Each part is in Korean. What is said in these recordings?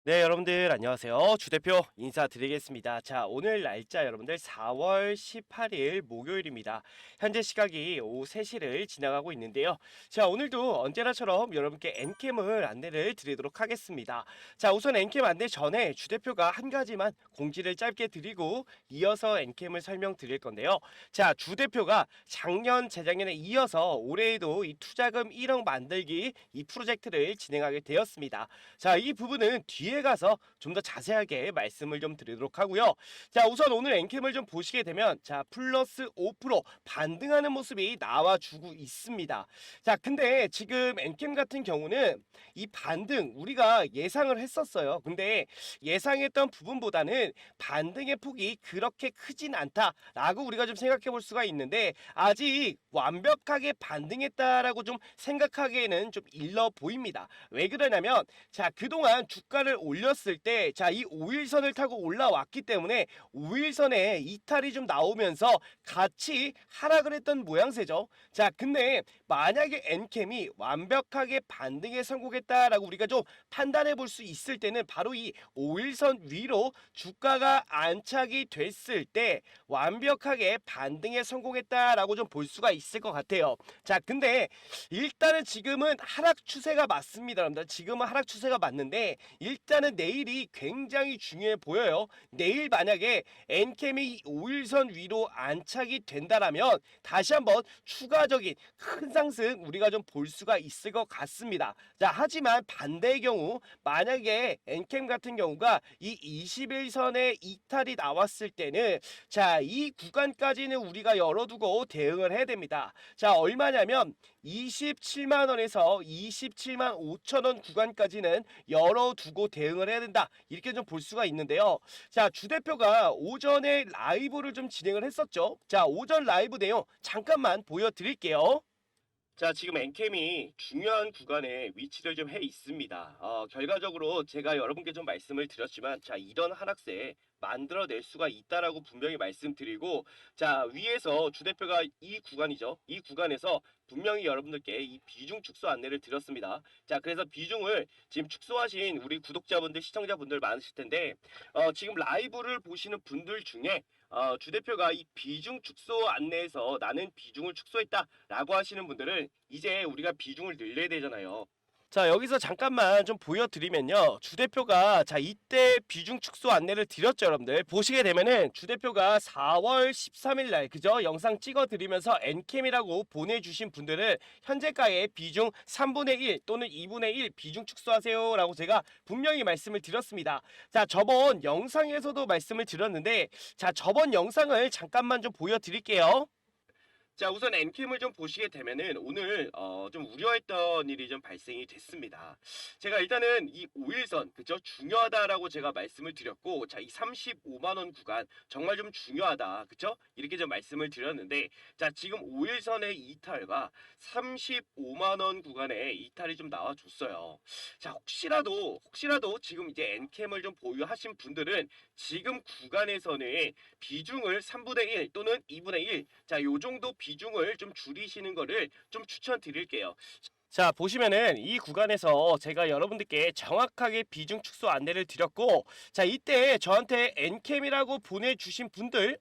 네, 여러분들 안녕하세요. 주 대표 인사드리겠습니다. 자, 오늘 날짜 여러분들 4월 18일 목요일입니다. 현재 시각이 오후 3시를 지나가고 있는데요. 자, 오늘도 언제나처럼 여러분께 엔캠을 안내를 드리도록 하겠습니다. 자, 우선 엔캠 안내 전에 주 대표가 한 가지만 공지를 짧게 드리고 이어서 엔캠을 설명드릴 건데요. 자, 주 대표가 작년, 재작년에 이어서 올해에도 이 투자금 1억 만들기 이 프로젝트를 진행하게 되었습니다. 자, 이 부분은 뒤에 가서 좀 더 자세하게 말씀을 좀 드리도록 하고요. 자, 우선 오늘 엔캠을 좀 보시게 되면 자, 플러스 5% 반등하는 모습이 나와주고 있습니다. 자, 근데 지금 엔캠 같은 경우는 이 반등 우리가 예상을 했었어요. 근데 예상했던 부분보다는 반등의 폭이 그렇게 크진 않다라고 우리가 좀 생각해 볼 수가 있는데 아직 완벽하게 반등했다라고 좀 생각하기에는 좀 일러 보입니다. 왜 그러냐면 자, 그동안 주가를 올렸을 때 자, 이 5일선을 타고 올라왔기 때문에 5일선에 이탈이 좀 나오면서 같이 하락을 했던 모양새죠. 자, 근데 만약에 엔캠이 완벽하게 반등에 성공했다라고 우리가 좀 판단해 볼 수 있을 때는 바로 이 5일선 위로 주가가 안착이 됐을 때 완벽하게 반등에 성공했다라고 좀 볼 수가 있을 것 같아요. 자, 근데 일단은 지금은 하락 추세가 맞습니다, 여러분들. 지금은 하락 추세가 맞는데 일단은 내일이 굉장히 중요해 보여요. 내일 만약에 엔캠이 5일선 위로 안착이 된다라면 다시 한번 추가적인 큰 상승 우리가 좀 볼 수가 있을 것 같습니다. 자, 하지만 반대의 경우 만약에 엔캠 같은 경우가 이 21선의 이탈이 나왔을 때는 자, 이 구간까지는 우리가 열어두고 대응을 해야 됩니다. 자, 얼마냐면 27만원에서 27만 5천원 구간까지는 열어두고 대응을 해야 된다. 이렇게 좀 볼 수가 있는데요. 자, 주 대표가 오전에 라이브를 좀 진행을 했었죠. 자, 오전 라이브 내용 잠깐만 보여드릴게요. 자, 지금 엔캠이 중요한 구간에 위치를 좀 해 있습니다. 결과적으로 제가 여러분께 좀 말씀을 드렸지만, 자, 이런 하락세 만들어낼 수가 있다라고 분명히 말씀드리고, 자, 위에서 주 대표가 이 구간이죠. 이 구간에서 분명히 여러분들께 이 비중 축소 안내를 드렸습니다. 자, 그래서 비중을 지금 축소하신 우리 구독자분들, 시청자분들 많으실 텐데, 지금 라이브를 보시는 분들 중에 주 대표가 이 비중 축소 안내에서 나는 비중을 축소했다라고 하시는 분들은 이제 우리가 비중을 늘려야 되잖아요. 자, 여기서 잠깐만 좀 보여드리면요. 주 대표가 자, 이때 비중 축소 안내를 드렸죠, 여러분들. 보시게 되면은 주 대표가 4월 13일 날 그죠? 영상 찍어 드리면서 엔캠이라고 보내주신 분들은 현재가의 비중 3분의 1 또는 2분의 1 비중 축소하세요라고 제가 분명히 말씀을 드렸습니다. 자, 저번 영상에서도 말씀을 드렸는데 자, 저번 영상을 잠깐만 좀 보여드릴게요. 자, 우선 엔캠을 좀 보시게 되면은 오늘 좀 우려했던 일이 좀 발생이 됐습니다. 제가 일단은 이 5일선 그죠? 중요하다라고 제가 말씀을 드렸고, 자, 이 35만 원 구간 정말 좀 중요하다. 그죠? 이렇게 좀 말씀을 드렸는데, 자, 지금 5일선의 이탈과 35만 원 구간에 이탈이 좀 나와 줬어요. 자, 혹시라도 지금 이제 엔캠을 좀 보유하신 분들은 지금 구간에서는 비중을 3분의 1 또는 2분의 1, 자, 요 정도 비중을 좀 줄이시는 거를 좀 추천드릴게요. 자, 보시면은 이 구간에서 제가 여러분들께 정확하게 비중 축소 안내를 드렸고, 자, 이때 저한테 엔캠이라고 보내주신 분들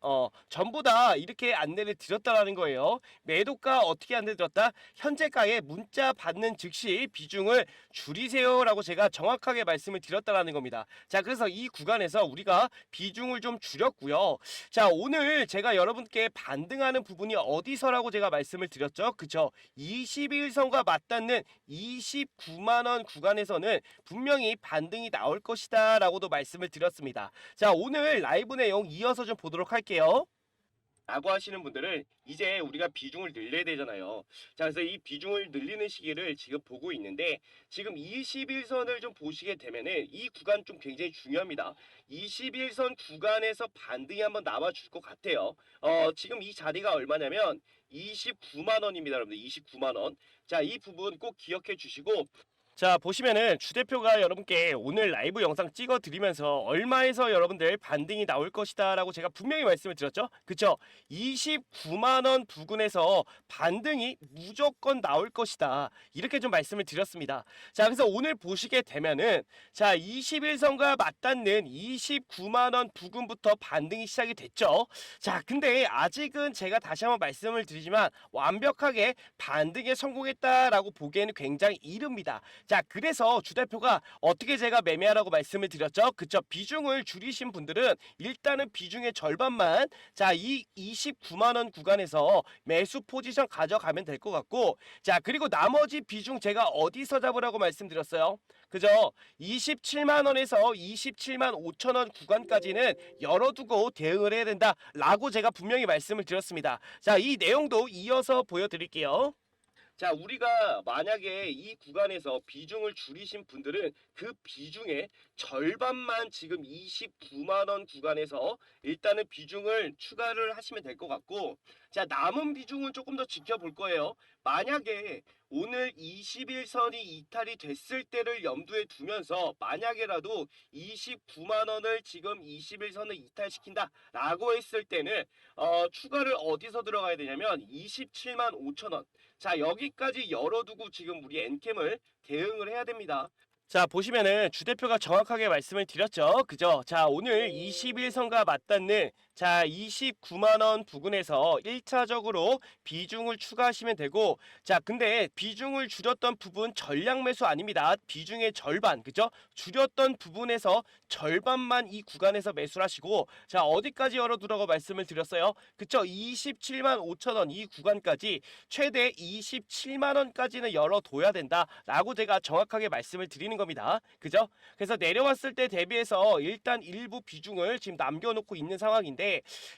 전부 다 이렇게 안내를 드렸다라는 거예요. 매도가 어떻게 안내 드렸다? 현재가에 문자 받는 즉시 비중을 줄이세요라고 제가 정확하게 말씀을 드렸다라는 겁니다. 자, 그래서 이 구간에서 우리가 비중을 좀 줄였고요. 자, 오늘 제가 여러분께 반등하는 부분이 어디서라고 제가 말씀을 드렸죠? 그쵸? 21선과 맞닿는 29만원 구간에서는 분명히 반등이 나올 것이다 라고도 말씀을 드렸습니다. 자, 오늘 라이브 내용 이어서 좀 보도록 할게요. 라고 하시는 분들은 이제 우리가 비중을 늘려야 되잖아요. 자, 그래서 이 비중을 늘리는 시기를 지금 보고 있는데 지금 21선을 좀 보시게 되면은 이 구간 좀 굉장히 중요합니다. 21선 구간에서 반등이 한번 나와 줄 것 같아요. 지금 이 자리가 얼마냐면 29만 원입니다, 여러분들. 29만 원. 자, 이 부분 꼭 기억해 주시고 자, 보시면은 주 대표가 여러분께 오늘 라이브 영상 찍어 드리면서 얼마에서 여러분들 반등이 나올 것이다 라고 제가 분명히 말씀을 드렸죠. 그쵸? 29만 원 부근에서 반등이 무조건 나올 것이다, 이렇게 좀 말씀을 드렸습니다. 자, 그래서 오늘 보시게 되면은 자, 21선과 맞닿는 29만 원 부근부터 반등이 시작이 됐죠. 자, 근데 아직은 제가 다시 한번 말씀을 드리지만 완벽하게 반등에 성공했다라고 보기에는 굉장히 이릅니다. 자, 그래서 주 대표가 어떻게 제가 매매하라고 말씀을 드렸죠. 그쵸? 비중을 줄이신 분들은 일단은 비중의 절반만, 자, 이 29만 원 구간에서 매수 포지션 가져가면 될 것 같고, 자, 그리고 나머지 비중 제가 어디서 잡으라고 말씀드렸어요? 그죠? 27만 원에서 27만 5천 원 구간까지는 열어두고 대응을 해야 된다라고 제가 분명히 말씀을 드렸습니다. 자, 이 내용도 이어서 보여드릴게요. 자, 우리가 만약에 이 구간에서 비중을 줄이신 분들은 그 비중의 절반만 지금 29만 원 구간에서 일단은 비중을 추가를 하시면 될 것 같고, 자, 남은 비중은 조금 더 지켜볼 거예요. 만약에 오늘 21선이 이탈이 됐을 때를 염두에 두면서 만약에라도 29만 원을 지금 21선을 이탈시킨다 라고 했을 때는 추가를 어디서 들어가야 되냐면 27만 5천 원, 자, 여기까지 열어두고 지금 우리 엔캠을 대응을 해야 됩니다. 자, 보시면은 주 대표가 정확하게 말씀을 드렸죠. 그죠? 자, 오늘 21선과 맞닿는 자, 29만 원 부근에서 1차적으로 비중을 추가하시면 되고, 자, 근데 비중을 줄였던 부분 전량 매수 아닙니다. 비중의 절반, 그죠? 줄였던 부분에서 절반만 이 구간에서 매수를 하시고, 자, 어디까지 열어두라고 말씀을 드렸어요? 그쵸? 27만 5천 원 이 구간까지 최대 27만 원까지는 열어둬야 된다라고 제가 정확하게 말씀을 드리는 겁니다. 그죠? 그래서 내려왔을 때 대비해서 일단 일부 비중을 지금 남겨놓고 있는 상황인데,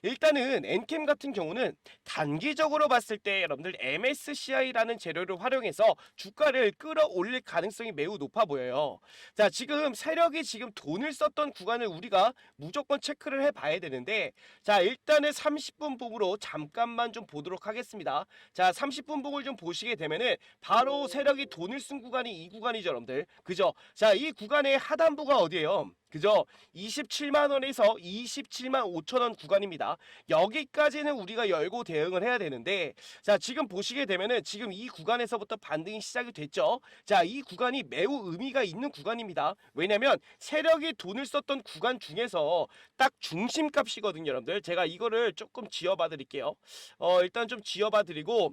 일단은 엔캠 같은 경우는 단기적으로 봤을 때 여러분들 MSCI라는 재료를 활용해서 주가를 끌어올릴 가능성이 매우 높아 보여요. 자, 지금 세력이 지금 돈을 썼던 구간을 우리가 무조건 체크를 해봐야 되는데, 자, 일단은 30분 봉으로 잠깐만 좀 보도록 하겠습니다. 자, 30분 봉을 좀 보시게 되면은 바로 세력이 돈을 쓴 구간이 이 구간이죠, 여러분들. 그죠? 자, 이 구간의 하단부가 어디예요? 그죠? 27만 원에서 27만 5천 원 구간입니다. 여기까지는 우리가 열고 대응을 해야 되는데, 자, 지금 보시게 되면은 지금 이 구간에서부터 반등이 시작이 됐죠. 자, 이 구간이 매우 의미가 있는 구간입니다. 왜냐면 세력이 돈을 썼던 구간 중에서 딱 중심값이거든요, 여러분들. 제가 이거를 조금 지어봐 드릴게요. 일단 좀 지어봐 드리고,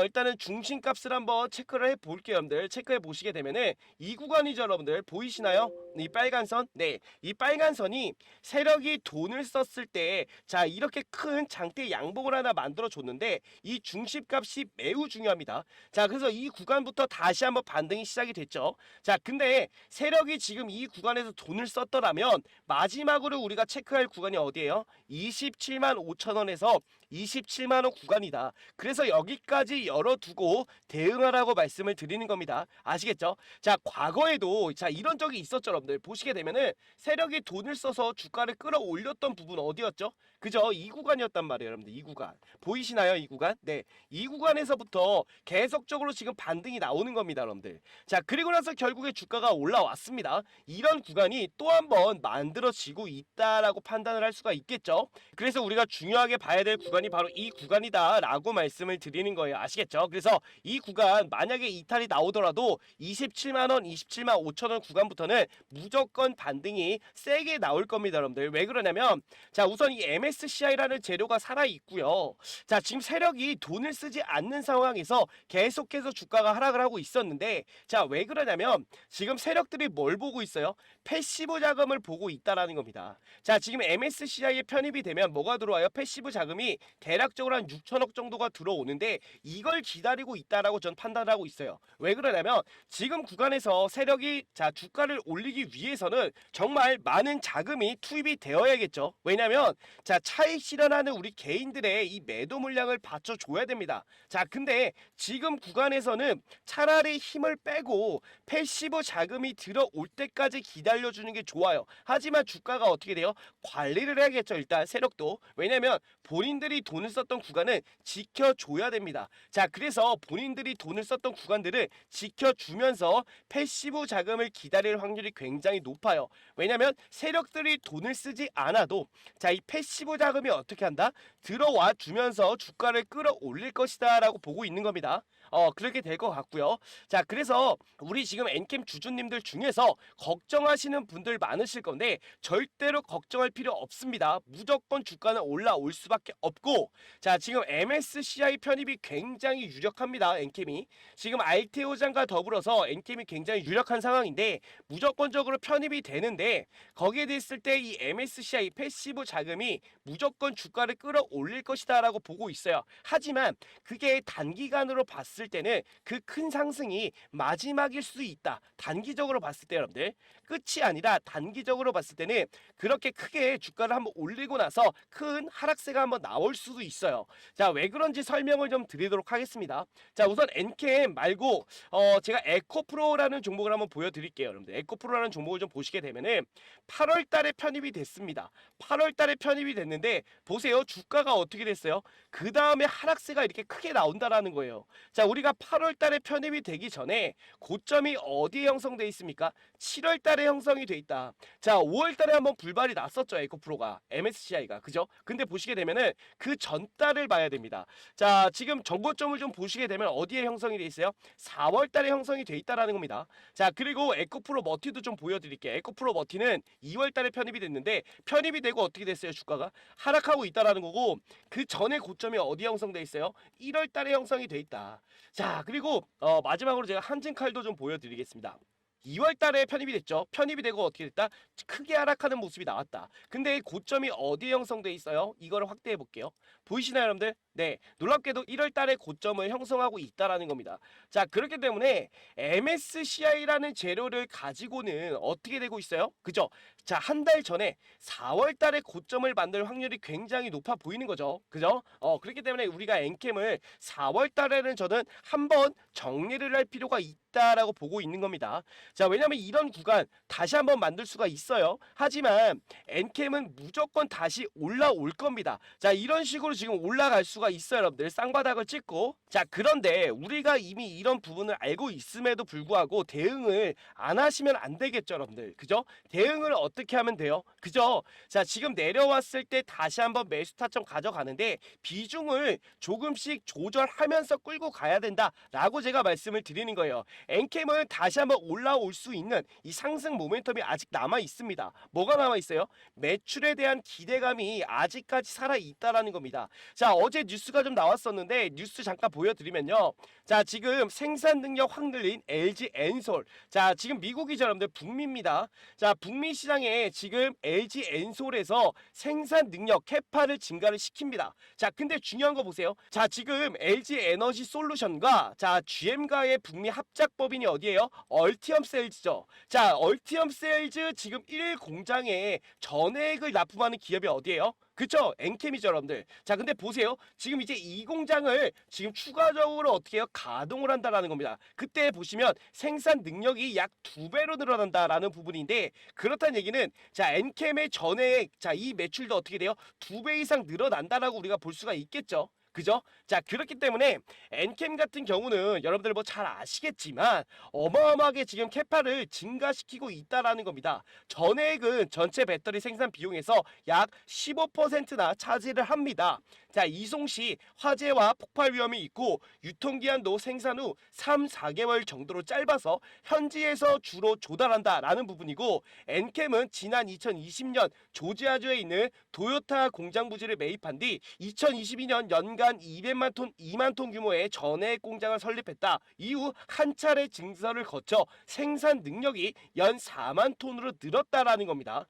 일단은 중심값을 한번 체크를 해 볼게요, 여러분들. 체크해 보시게 되면은 이 구간이죠, 여러분들. 보이시나요? 이 빨간 선? 네, 이 빨간 선이 세력이 돈을 썼을 때, 자, 이렇게 큰 장대 양봉을 하나 만들어 줬는데 이 중심값이 매우 중요합니다. 자, 그래서 이 구간부터 다시 한번 반등이 시작이 됐죠. 자, 근데 세력이 지금 이 구간에서 돈을 썼더라면 마지막으로 우리가 체크할 구간이 어디예요? 27만 5천 원에서 27만 원 구간이다. 그래서 여기까지 열어두고 대응하라고 말씀을 드리는 겁니다. 아시겠죠? 자, 과거에도 자, 이런 적이 있었죠, 여러분들. 보시게 되면은 세력이 돈을 써서 주가를 끌어올렸던 부분 어디였죠? 그죠? 이 구간이었단 말이에요, 여러분들. 이 구간 보이시나요? 이 구간? 네, 이 구간에서부터 계속적으로 지금 반등이 나오는 겁니다, 여러분들. 자, 그리고 나서 결국에 주가가 올라왔습니다. 이런 구간이 또 한 번 만들어지고 있다라고 판단을 할 수가 있겠죠. 그래서 우리가 중요하게 봐야 될 구간이 바로 이 구간이다라고 말씀을 드리는 거예요. 아시겠죠? 그래서 이 구간 만약에 이탈이 나오더라도 27만 원, 27만 5천 원 구간부터는 무조건 반등이 세게 나올 겁니다, 여러분들. 왜 그러냐면, 자, 우선 이 MSCI라는 재료가 살아 있고요. 자, 지금 세력이 돈을 쓰지 않는 상황에서 계속해서 주가가 하락을 하고 있었는데, 자, 왜 그러냐면 지금 세력들이 뭘 보고 있어요? 패시브 자금을 보고 있다라는 겁니다. 자, 지금 MSCI에 편입이 되면 뭐가 들어와요? 패시브 자금이 대략적으로 한 6천억 정도가 들어오는데 이걸 기다리고 있다라고 전 판단하고 있어요. 왜 그러냐면 지금 구간에서 세력이 자, 주가를 올리기 위해서는 정말 많은 자금이 투입이 되어야겠죠. 왜냐면 자, 차익 실현하는 우리 개인들의 이 매도 물량을 받쳐줘야 됩니다. 자, 근데 지금 구간에서는 차라리 힘을 빼고 패시브 자금이 들어올 때까지 기다려주는 게 좋아요. 하지만 주가가 어떻게 돼요? 관리를 해야겠죠, 일단 세력도. 왜냐면 본인들이 돈을 썼던 구간은 지켜줘야 됩니다. 자, 그래서 본인들이 돈을 썼던 구간들을 지켜주면서 패시브 자금을 기다릴 확률이 굉장히 높아요. 왜냐면 세력들이 돈을 쓰지 않아도 자, 이 패시브 자금이 어떻게 한다? 들어와 주면서 주가를 끌어올릴 것이다 라고 보고 있는 겁니다. 그렇게 될 것 같고요. 자, 그래서 우리 지금 엔캠 주주님들 중에서 걱정하시는 분들 많으실 건데 절대로 걱정할 필요 없습니다. 무조건 주가는 올라올 수밖에 없고, 자, 지금 MSCI 편입이 굉장히 유력합니다. 엔캠이 지금 알테오장과 더불어서 엔캠이 굉장히 유력한 상황인데 무조건적으로 편입이 되는데, 거기에 됐을 때 이 MSCI 패시브 자금이 무조건 주가를 끌어올릴 것이다 라고 보고 있어요. 하지만 그게 단기간으로 봤을 때는 그 큰 상승이 마지막일 수 있다. 단기적으로 봤을 때 여러분들, 끝이 아니라 단기적으로 봤을 때는 그렇게 크게 주가를 한번 올리고 나서 큰 하락세가 한번 나올 수도 있어요. 자, 왜 그런지 설명을 좀 드리도록 하겠습니다. 자, 우선 엔캠 말고 제가 에코프로라는 종목을 한번 보여드릴게요. 여러분들, 에코프로라는 종목을 좀 보시게 되면은 8월 달에 편입이 됐습니다. 8월 달에 편입이 됐는데 보세요. 주가가 어떻게 됐어요? 그 다음에 하락세가 이렇게 크게 나온다라는 거예요. 자, 우리가 8월 달에 편입이 되기 전에 고점이 어디에 형성돼 있습니까? 7월 달에 형성이 돼 있다. 자, 5월 달에 한번 불발이 났었죠. 에코프로가, MSCI가. 그죠? 근데 보시게 되면은 그 전 달을 봐야 됩니다. 자, 지금 정고점을 좀 보시게 되면 어디에 형성이 돼 있어요? 4월 달에 형성이 돼 있다라는 겁니다. 자, 그리고 에코프로 머티도 좀 보여드릴게요. 에코프로 머티는 2월 달에 편입이 됐는데 편입이 되고 어떻게 됐어요? 주가가 하락하고 있다라는 거고, 그 전에 고점이 어디 형성돼 있어요? 1월 달에 형성이 돼 있다. 자, 그리고 마지막으로 제가 한진칼도 좀 보여드리겠습니다. 2월 달에 편입이 됐죠. 편입이 되고 어떻게 됐다? 크게 하락하는 모습이 나왔다. 근데 고점이 어디에 형성돼 있어요? 이거를 확대해 볼게요. 보이시나요, 여러분들? 네, 놀랍게도 1월 달에 고점을 형성하고 있다라는 겁니다. 자, 그렇기 때문에 MSCI라는 재료를 가지고는 어떻게 되고 있어요? 그죠? 자, 한 달 전에 4월 달에 고점을 만들 확률이 굉장히 높아 보이는 거죠. 그죠? 그렇기 때문에 우리가 엔캠을 4월 달에는 저는 한번 정리를 할 필요가 있다라고 보고 있는 겁니다. 자, 왜냐면 이런 구간 다시 한번 만들 수가 있어요. 하지만 엔캠은 무조건 다시 올라올 겁니다. 자, 이런 식으로 지금 올라갈 수가 있어요, 여러분들. 쌍바닥을 찍고. 자, 그런데 우리가 이미 이런 부분을 알고 있음에도 불구하고 대응을 안 하시면 안 되겠죠, 여러분들. 그죠? 대응을 어떻게 하면 돼요? 그죠? 자, 지금 내려왔을 때 다시 한번 매수 타점 가져가는데 비중을 조금씩 조절하면서 끌고 가야 된다라고 제가 말씀을 드리는 거예요. 엔캠은 다시 한번 올라올 수 있는 이 상승 모멘텀이 아직 남아 있습니다. 뭐가 남아 있어요? 매출에 대한 기대감이 아직까지 살아 있다라는 겁니다. 자, 어제 뉴스가 좀 나왔었는데 뉴스 잠깐 보여드리면요. 자, 지금 생산 능력 확 늘린 LG 엔솔. 자, 지금 미국이죠, 여러분들. 북미입니다. 자, 북미 시장에 지금 LG 엔솔에서 생산 능력 캐파를 증가를 시킵니다. 자, 근데 중요한 거 보세요. 자, 지금 LG 에너지 솔루션과 자, GM과의 북미 합작 법인이 어디예요? 얼티엄 셀즈죠. 자, 얼티엄 셀즈 지금 1 공장에 전액을 납품하는 기업이 어디예요? 그쵸? 엔캠이죠, 여러분들. 자, 근데 보세요. 지금 이제 이 공장을 지금 추가적으로 어떻게 해요? 가동을 한다라는 겁니다. 그때 보시면 생산 능력이 약 2배로 늘어난다라는 부분인데, 그렇다는 얘기는 자, 엔캠의 전액, 자, 이 매출도 어떻게 돼요? 2배 이상 늘어난다라고 우리가 볼 수가 있겠죠. 그죠? 자, 그렇기 때문에 엔캠 같은 경우는 여러분들 뭐 잘 아시겠지만 어마어마하게 지금 캐파를 증가시키고 있다라는 겁니다. 전액은 전체 배터리 생산 비용에서 약 15%나 차지를 합니다. 자, 이송시 화재와 폭발 위험이 있고 유통기한도 생산 후 3, 4개월 정도로 짧아서 현지에서 주로 조달한다라는 부분이고, 엔캠은 지난 2020년 조지아주에 있는 도요타 공장 부지를 매입한 뒤 2022년 연간 200만 톤, 2만 톤 규모의 전해액 공장을 설립했다. 이후 한 차례 증설을 거쳐 생산 능력이 연 4만 톤으로 늘었다라는 겁니다.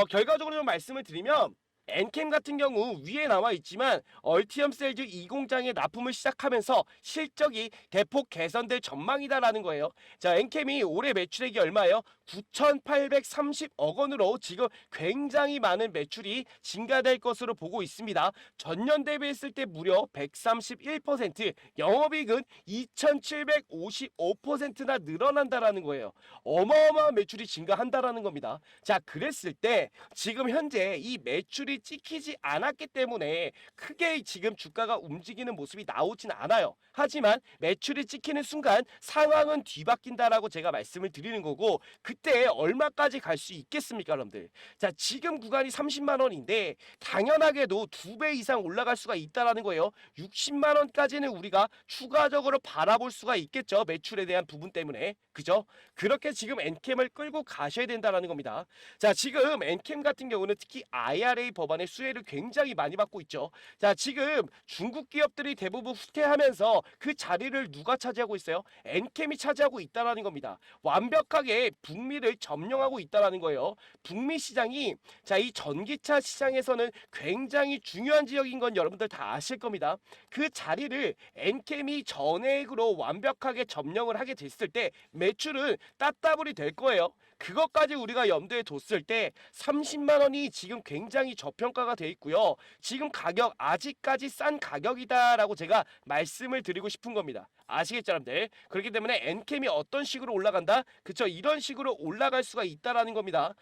결과적으로 좀 말씀을 드리면 엔캠 같은 경우 위에 나와 있지만 얼티엄 셀즈 2공장에 납품을 시작하면서 실적이 대폭 개선될 전망이다라는 거예요. 자, 엔캠이 올해 매출액이 얼마예요? 9,830억 원으로 지금 굉장히 많은 매출이 증가될 것으로 보고 있습니다. 전년 대비했을 때 무려 131%, 영업이익은 2,755%나 늘어난다라는 거예요. 어마어마한 매출이 증가한다라는 겁니다. 자, 그랬을 때 지금 현재 이 매출이 매출이 찍히지 않았기 때문에 크게 지금 주가가 움직이는 모습이 나오진 않아요. 하지만 매출이 찍히는 순간 상황은 뒤바뀐다라고 제가 말씀을 드리는 거고, 그때 얼마까지 갈 수 있겠습니까, 여러분들? 자, 지금 구간이 30만 원인데 당연하게도 2배 이상 올라갈 수가 있다라는 거예요. 60만 원까지는 우리가 추가적으로 바라볼 수가 있겠죠. 매출에 대한 부분 때문에. 그죠? 그렇게 지금 엔캠을 끌고 가셔야 된다라는 겁니다. 자, 지금 엔캠 같은 경우는 특히 IRA 법안의 수혜를 굉장히 많이 받고 있죠. 자, 지금 중국 기업들이 대부분 후퇴하면서 그 자리를 누가 차지하고 있어요? 엔캠이 차지하고 있다라는 겁니다. 완벽하게 북미를 점령하고 있다라는 거예요. 북미 시장이, 자, 이 전기차 시장에서는 굉장히 중요한 지역인 건 여러분들 다 아실 겁니다. 그 자리를 엔캠이 전액으로 완벽하게 점령을 하게 됐을 때 매출은 따따블이 될 거예요. 그것까지 우리가 염두에 뒀을 때 30만 원이 지금 굉장히 저평가가 돼 있고요. 지금 가격 아직까지 싼 가격이다라고 제가 말씀을 드리고 싶은 겁니다. 아시겠죠, 여러분들? 그렇기 때문에 엔캠이 어떤 식으로 올라간다? 그쵸? 이런 식으로 올라갈 수가 있다라는 겁니다.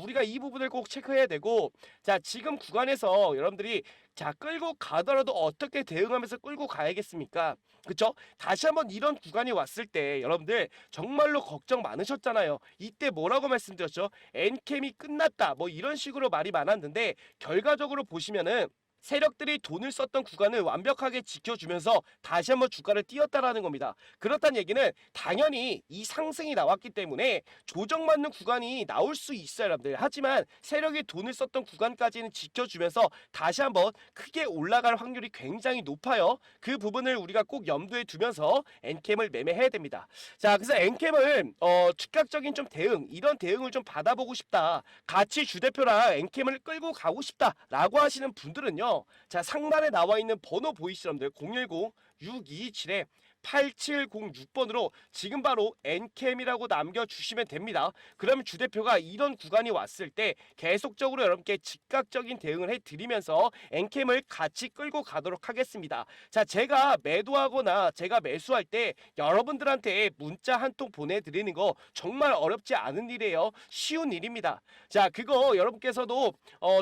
우리가 이 부분을 꼭 체크해야 되고, 자, 지금 구간에서 여러분들이, 자, 끌고 가더라도 어떻게 대응하면서 끌고 가야겠습니까? 그쵸? 다시 한번 이런 구간이 왔을 때 여러분들 정말로 걱정 많으셨잖아요. 이때 뭐라고 말씀드렸죠? 엔캠이 끝났다, 뭐 이런 식으로 말이 많았는데, 결과적으로 보시면은 세력들이 돈을 썼던 구간을 완벽하게 지켜주면서 다시 한번 주가를 띄웠다라는 겁니다. 그렇다는 얘기는 당연히 이 상승이 나왔기 때문에 조정받는 구간이 나올 수 있어요, 여러분들. 하지만 세력이 돈을 썼던 구간까지는 지켜주면서 다시 한번 크게 올라갈 확률이 굉장히 높아요. 그 부분을 우리가 꼭 염두에 두면서 엔캠을 매매해야 됩니다. 자, 그래서 엔캠을 즉각적인 좀 대응, 이런 대응을 좀 받아보고 싶다, 같이 주대표랑 엔캠을 끌고 가고 싶다라고 하시는 분들은요, 자, 상단에 나와 있는 번호 보이시죠, 여러분들? 010-6227에 8706번으로 지금 바로 엔캠이라고 남겨주시면 됩니다. 그러면 주대표가 이런 구간이 왔을 때 계속적으로 여러분께 즉각적인 대응을 해드리면서 엔캠을 같이 끌고 가도록 하겠습니다. 자, 제가 매도하거나 제가 매수할 때 여러분들한테 문자 한 통 보내드리는 거 정말 어렵지 않은 일이에요. 쉬운 일입니다. 자, 그거 여러분께서도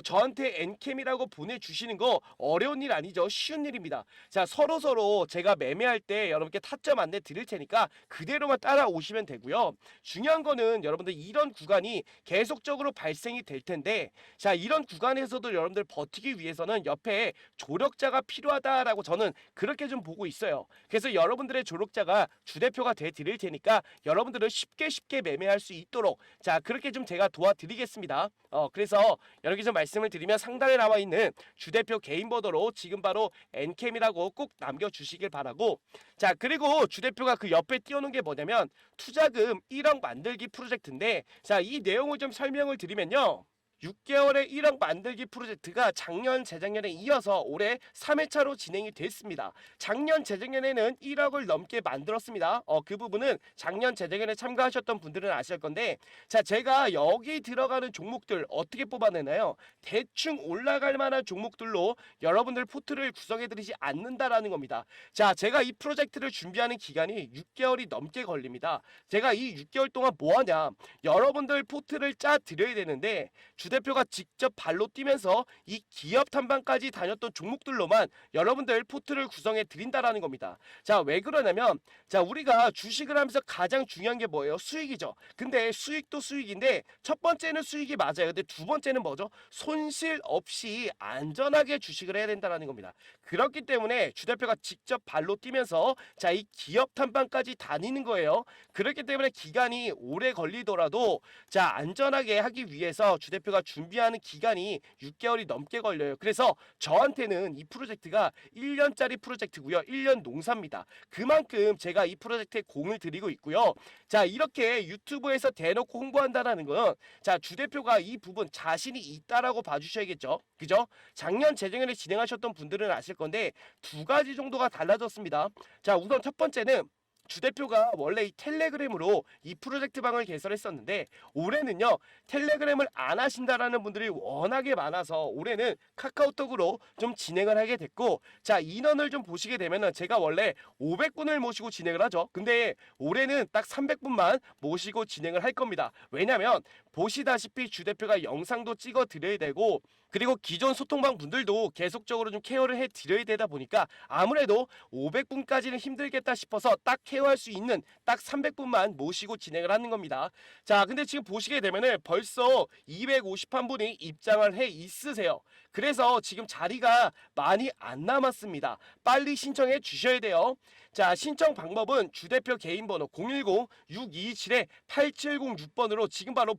저한테 엔캠이라고 보내주시는 거 어려운 일 아니죠. 쉬운 일입니다. 자, 서로 제가 매매할 때 여러분께 타점 안내 드릴 테니까 그대로만 따라오시면 되고요. 중요한 거는 여러분들 이런 구간이 계속적으로 발생이 될 텐데, 자, 이런 구간에서도 여러분들 버티기 위해서는 옆에 조력자가 필요하다라고 저는 그렇게 좀 보고 있어요. 그래서 여러분들의 조력자가 주대표가 돼 드릴 테니까 여러분들은 쉽게 매매할 수 있도록, 자, 그렇게 좀 제가 도와드리겠습니다. 그래서 이렇게 좀 말씀을 드리면 상단에 나와 있는 주대표 개인 번호로 지금 바로 엔캠이라고 꼭 남겨주시길 바라고, 자, 그리고 주대표가 그 옆에 띄워놓은 게 뭐냐면 투자금 1억 만들기 프로젝트인데, 자, 이 내용을 좀 설명을 드리면요, 6개월의 1억 만들기 프로젝트가 작년 재작년에 이어서 올해 3회차로 진행이 됐습니다. 작년 재작년에는 1억을 넘게 만들었습니다. 그 부분은 작년 재작년에 참가하셨던 분들은 아실 건데, 자, 제가 여기 들어가는 종목들 어떻게 뽑아내나요? 대충 올라갈 만한 종목들로 여러분들 포트를 구성해 드리지 않는다라는 겁니다. 자, 제가 이 프로젝트를 준비하는 기간이 6개월이 넘게 걸립니다. 제가 이 6개월 동안 뭐 하냐? 여러분들 포트를 짜 드려야 되는데, 주대표가 직접 발로 뛰면서 이 기업 탐방까지 다녔던 종목들로만 여러분들 포트를 구성해 드린다라는 겁니다. 자, 왜 그러냐면, 자, 우리가 주식을 하면서 가장 중요한 게 뭐예요? 수익이죠. 근데 수익도 수익인데 첫 번째는 수익이 맞아요. 근데 두 번째는 뭐죠? 손실 없이 안전하게 주식을 해야 된다라는 겁니다. 그렇기 때문에 주대표가 직접 발로 뛰면서, 자, 이 기업 탐방까지 다니는 거예요. 그렇기 때문에 기간이 오래 걸리더라도, 자, 안전하게 하기 위해서 주대표가 준비하는 기간이 6개월이 넘게 걸려요. 그래서 저한테는 이 프로젝트가 1년짜리 프로젝트고요. 1년 농사입니다. 그만큼 제가 이 프로젝트에 공을 들이고 있고요. 자, 이렇게 유튜브에서 대놓고 홍보한다는 건, 자, 주대표가 이 부분 자신이 있다라고 봐주셔야겠죠. 그죠? 작년 재작년에 진행하셨던 분들은 아실 건데 두 가지 정도가 달라졌습니다. 자, 우선 첫 번째는 주대표가 원래 이 텔레그램으로 이 프로젝트 방을 개설했었는데, 올해는요, 텔레그램을 안 하신다라는 분들이 워낙에 많아서 올해는 카카오톡으로 좀 진행을 하게 됐고, 자, 인원을 좀 보시게 되면은 제가 원래 500분을 모시고 진행을 하죠. 근데 올해는 딱 300분만 모시고 진행을 할 겁니다. 왜냐면 보시다시피 주대표가 영상도 찍어 드려야 되고, 그리고 기존 소통방 분들도 계속적으로 좀 케어를 해 드려야 되다 보니까 아무래도 500분까지는 힘들겠다 싶어서 딱 케어할 수 있는 딱 300분만 모시고 진행을 하는 겁니다. 자, 근데 지금 보시게 되면은 벌써 251분이 입장을 해 있으세요. 그래서 지금 자리가 많이 안 남았습니다. 빨리 신청해 주셔야 돼요. 자, 신청 방법은 주대표 개인 번호 010-6227-8706번으로 지금 바로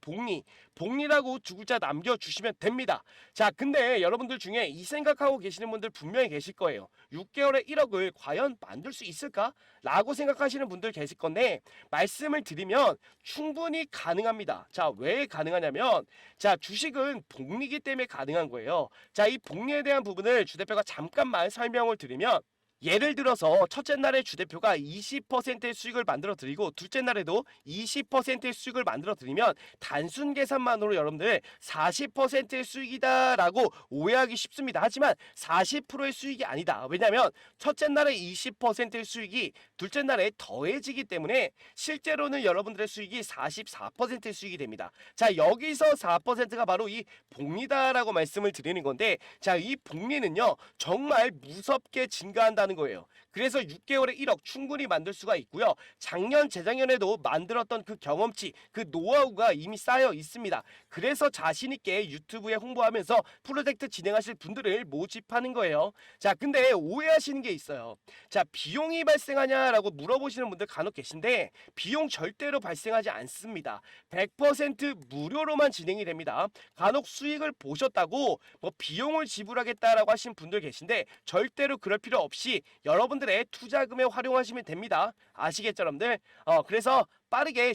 복리라고 두 글자 남겨주시면 됩니다. 자, 근데 여러분들 중에 이 생각하고 계시는 분들 분명히 계실 거예요. 6개월에 1억을 과연 만들 수 있을까? 라고 생각하시는 분들 계실 건데, 말씀을 드리면 충분히 가능합니다. 자, 왜 가능하냐면, 자, 주식은 복리기 때문에 가능한 거예요. 자, 이 복리에 대한 부분을 주대표가 잠깐만 설명을 드리면, 예를 들어서 첫째 날에 주대표가 20%의 수익을 만들어 드리고 둘째 날에도 20%의 수익을 만들어 드리면 단순 계산만으로 여러분들 40%의 수익이다라고 오해하기 쉽습니다. 하지만 40%의 수익이 아니다. 왜냐하면 첫째 날에 20%의 수익이 둘째 날에 더해지기 때문에 실제로는 여러분들의 수익이 44%의 수익이 됩니다. 자, 여기서 4%가 바로 이 복리다라고 말씀을 드리는 건데, 자, 이 복리는요 정말 무섭게 증가한다는 거예요. 그래서 6개월에 1억 충분히 만들 수가 있고요. 작년 재작년에도 만들었던 그 경험치, 그 노하우가 이미 쌓여 있습니다. 그래서 자신 있게 유튜브에 홍보하면서 프로젝트 진행하실 분들을 모집하는 거예요. 자, 근데 오해하시는 게 있어요. 자, 비용이 발생하냐라고 물어보시는 분들 간혹 계신데, 비용 절대로 발생하지 않습니다. 100% 무료로만 진행이 됩니다. 간혹 수익을 보셨다고 뭐 비용을 지불하겠다라고 하신 분들 계신데, 절대로 그럴 필요 없이 여러분들의 투자금에 활용하시면 됩니다. 아시겠죠, 여러분들? 그래서 빠르게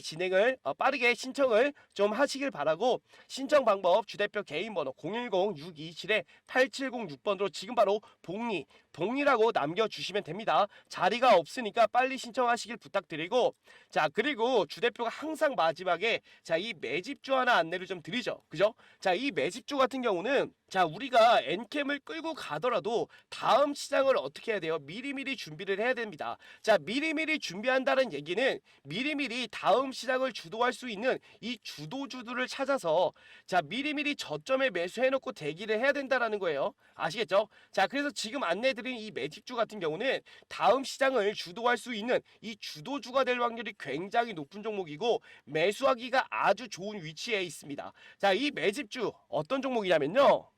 빠르게 신청을 좀 하시길 바라고, 신청 방법 주대표 개인 번호 010-627-8706번으로 지금 바로 복리라고 남겨주시면 됩니다. 자리가 없으니까 빨리 신청하시길 부탁드리고, 자, 그리고 주대표가 항상 마지막에 자, 이 매집주 하나 안내를 좀 드리죠. 그죠? 자, 이 매집주 같은 경우는 자, 우리가 엔캠을 끌고 가더라도 다음 시장을 어떻게 해야 돼요? 미리미리 준비를 해야 됩니다. 자, 미리미리 준비한다는 얘기는 미리미리 다음 시장을 주도할 수 있는 이 주도주들을 찾아서 자, 미리미리 저점에 매수해놓고 대기를 해야 된다라는 거예요. 아시겠죠? 자, 그래서 지금 안내드린 이 매집주 같은 경우는 다음 시장을 주도할 수 있는 이 주도주가 될 확률이 굉장히 높은 종목이고 매수하기가 아주 좋은 위치에 있습니다. 자, 이 매집주 어떤 종목이냐면요.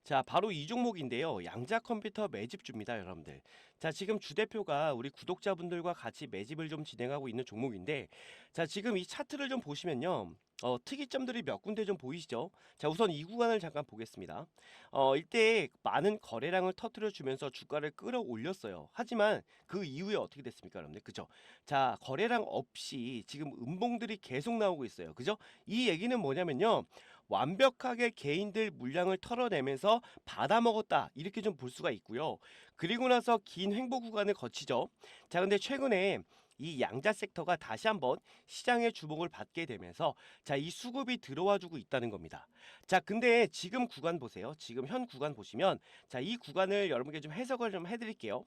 자, 바로 이 종목인데요. 양자 컴퓨터 매집주입니다, 여러분들. 자, 지금 주 대표가 우리 구독자분들과 같이 매집을 좀 진행하고 있는 종목인데, 자, 지금 이 차트를 좀 보시면요. 특이점들이 몇 군데 좀 보이시죠? 자, 우선 이 구간을 잠깐 보겠습니다. 이때 많은 거래량을 터뜨려 주면서 주가를 끌어올렸어요. 하지만 그 이후에 어떻게 됐습니까, 여러분들? 그죠? 자, 거래량 없이 지금 음봉들이 계속 나오고 있어요. 그죠? 이 얘기는 뭐냐면요. 완벽하게 개인들 물량을 털어내면서 받아먹었다, 이렇게 좀 볼 수가 있고요. 그리고 나서 긴 횡보 구간을 거치죠. 자, 근데 최근에 이 양자 섹터가 다시 한번 시장의 주목을 받게 되면서 자, 이 수급이 들어와 주고 있다는 겁니다. 자, 근데 지금 구간 보세요. 지금 현 구간 보시면 자, 이 구간을 여러분께 좀 해석을 좀 해드릴게요.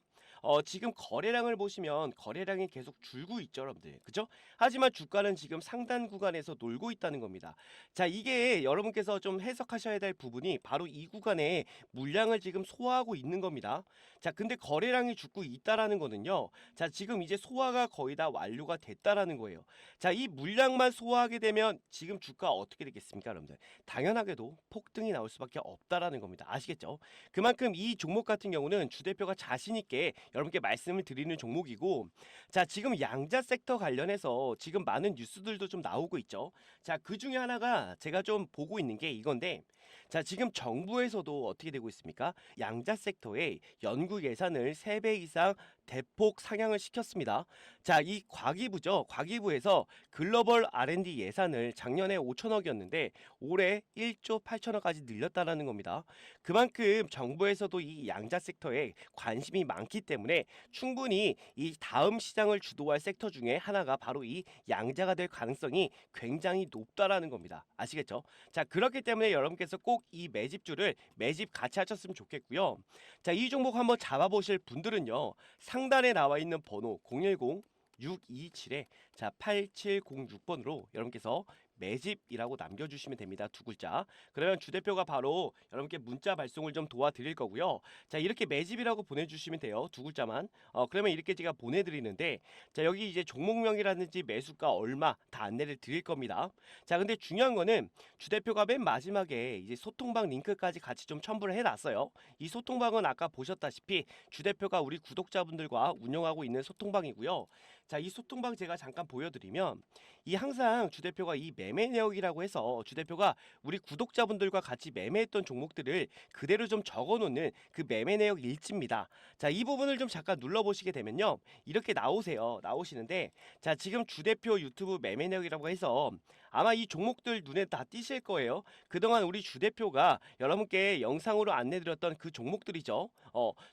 지금 거래량을 보시면 거래량이 계속 줄고 있죠, 여러분들. 그죠? 하지만 주가는 지금 상단 구간에서 놀고 있다는 겁니다. 자, 이게 여러분께서 좀 해석하셔야 될 부분이 바로 이 구간에 물량을 지금 소화하고 있는 겁니다. 자, 근데 거래량이 죽고 있다라는 거는요. 자, 지금 이제 소화가 거의 다 완료가 됐다라는 거예요. 자, 이 물량만 소화하게 되면 지금 주가 어떻게 되겠습니까, 여러분들? 당연하게도 폭등이 나올 수밖에 없다라는 겁니다. 아시겠죠? 그만큼 이 종목 같은 경우는 주 대표가 자신 있게 여러분께 말씀을 드리는 종목이고, 자, 지금 양자 섹터 관련해서 지금 많은 뉴스들도 좀 나오고 있죠. 자, 그 중에 하나가 제가 좀 보고 있는 게 이건데, 자, 지금 정부에서도 어떻게 되고 있습니까? 양자 섹터에 연구 예산을 3배 이상 대폭 상향을 시켰습니다. 자, 이 과기부죠. 과기부에서 글로벌 R&D 예산을 작년에 5천억이었는데 올해 1조 8천억까지 늘렸다라는 겁니다. 그만큼 정부에서도 이 양자 섹터에 관심이 많기 때문에 충분히 이 다음 시장을 주도할 섹터 중에 하나가 바로 이 양자가 될 가능성이 굉장히 높다라는 겁니다. 아시겠죠? 자, 그렇기 때문에 여러분께서 꼭 이 매집주를 매집 같이 하셨으면 좋겠고요. 자, 이 종목 한번 잡아보실 분들은요. 상단에 나와 있는 번호 010 627에 자 8706번으로 여러분께서 매집이라고 남겨주시면 됩니다. 두 글자. 그러면 주 대표가 바로 여러분께 문자 발송을 좀 도와드릴 거고요. 자, 이렇게 매집이라고 보내주시면 돼요. 두 글자만. 그러면 이렇게 제가 보내드리는데, 자, 여기 이제 종목명이라든지 매수가 얼마 다 안내를 드릴 겁니다. 자, 근데 중요한 거는 주 대표가 맨 마지막에 이제 소통방 링크까지 같이 좀 첨부를 해놨어요. 이 소통방은 아까 보셨다시피 주 대표가 우리 구독자분들과 운영하고 있는 소통방이고요. 자, 이 소통방 제가 잠깐 보여드리면, 이 항상 주 대표가 이 매매 내역이라고 해서 주 대표가 우리 구독자분들과 같이 매매했던 종목들을 그대로 좀 적어놓는 그 매매 내역 일지입니다. 자, 이 부분을 좀 잠깐 눌러보시게 되면요, 이렇게 나오시는데, 자, 지금 주 대표 유튜브 매매 내역이라고 해서 아마 이 종목들 눈에 다 띄실 거예요. 그동안 우리 주 대표가 여러분께 영상으로 안내드렸던 그 종목들이죠.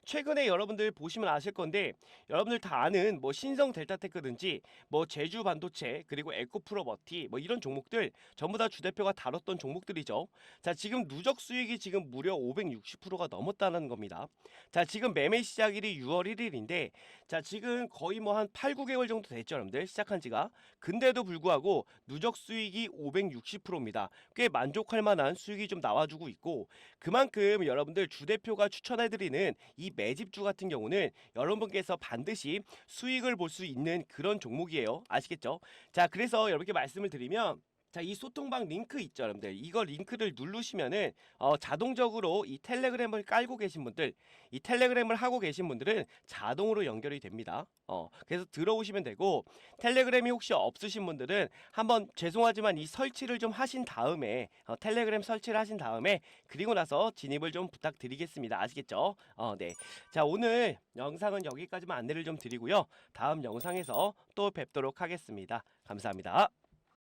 최근에 여러분들 보시면 아실 건데, 여러분들 다 아는 뭐 신성 델타테크든지 뭐 제주 반도체 그리고 에코프로버티 뭐 이런 종목들 전부 다 주 대표가 다뤘던 종목들이죠. 자, 지금 누적 수익이 지금 무려 560%가 넘었다는 겁니다. 자, 지금 매매 시작일이 6월 1일인데, 자, 지금 거의 뭐 한 8, 9개월 정도 됐죠, 여러분들 시작한 지가. 근데도 불구하고 누적 수익이 560%입니다. 꽤 만족할 만한 수익이 좀 나와주고 있고, 그만큼 여러분들 주 대표가 추천해드리는 이 매집주 같은 경우는 여러분께서 반드시 수익을 볼 수 있는 그런 종목이에요. 아시겠죠? 자, 그래서 여러분께 말씀을 드리면, 자, 이 소통방 링크 있죠, 여러분들. 이거 링크를 누르시면은 자동적으로 이 텔레그램을 깔고 계신 분들, 이 텔레그램을 하고 계신 분들은 자동으로 연결이 됩니다. 그래서 들어오시면 되고, 텔레그램이 혹시 없으신 분들은 한번 죄송하지만 이 설치를 좀 하신 다음에 텔레그램 설치를 하신 다음에 그리고 나서 진입을 좀 부탁드리겠습니다. 아시겠죠? 네. 자, 오늘 영상은 여기까지만 안내를 좀 드리고요. 다음 영상에서 또 뵙도록 하겠습니다. 감사합니다.